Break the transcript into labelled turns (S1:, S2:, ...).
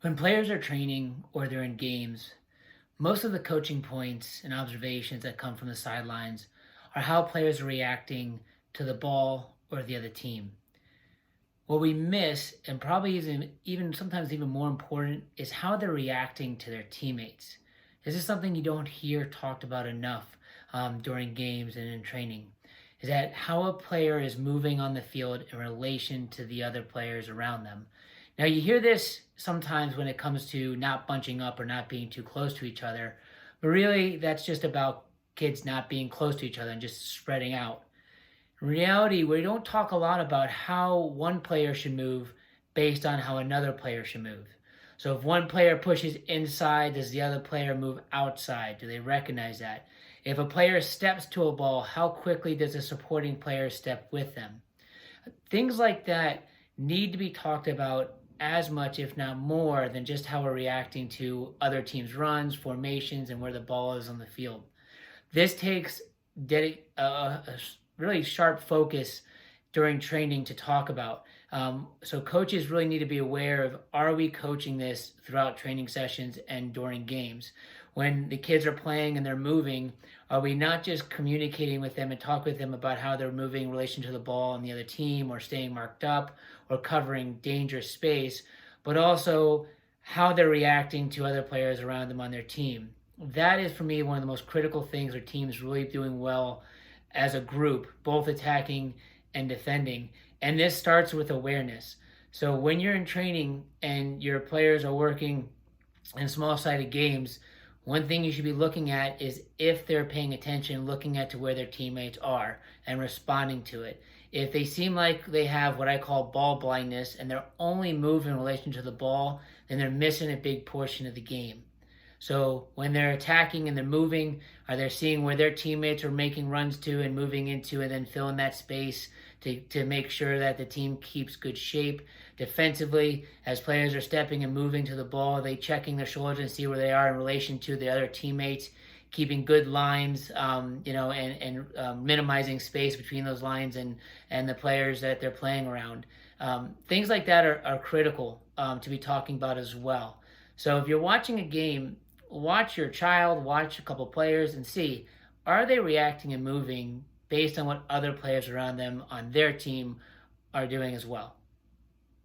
S1: When players are training or they're in games, most of the coaching points and observations that come from the sidelines are how players are reacting to the ball or the other team. What we miss, and probably even sometimes even more important, is how they're reacting to their teammates. This is something you don't hear talked about enough during games and in training. Is that how a player is moving on the field in relation to the other players around them? Now, you hear this sometimes when it comes to not bunching up or not being too close to each other, but really that's just about kids not being close to each other and just spreading out. In reality, we don't talk a lot about how one player should move based on how another player should move. So if one player pushes inside, does the other player move outside? Do they recognize that? If a player steps to a ball, how quickly does a supporting player step with them? Things like that need to be talked about as much, if not more, than just how we're reacting to other teams' runs, formations, and where the ball is on the field. This takes a really sharp focus during training to talk about. So coaches really need to be aware of, are we coaching this throughout training sessions and during games? When the kids are playing and they're moving, are we not just communicating with them and talk with them about how they're moving in relation to the ball and the other team, or staying marked up or covering dangerous space, but also how they're reacting to other players around them on their team? That is, for me, one of the most critical things where teams really doing well as a group, both attacking and defending. And this starts with awareness. So when you're in training and your players are working in small sided games, one thing you should be looking at is if they're paying attention, looking at to where their teammates are and responding to it. If they seem like they have what I call ball blindness and they're only moving in relation to the ball, then they're missing a big portion of the game. So when they're attacking and they're moving, are they seeing where their teammates are making runs to and moving into, and then filling that space to make sure that the team keeps good shape? Defensively, as players are stepping and moving to the ball, are they checking their shoulders and see where they are in relation to the other teammates, keeping good lines, and minimizing space between those lines and the players that they're playing around. Things like that are critical to be talking about as well. So if you're watching a game, watch your child, watch a couple players, and see, are they reacting and moving based on what other players around them on their team are doing as well.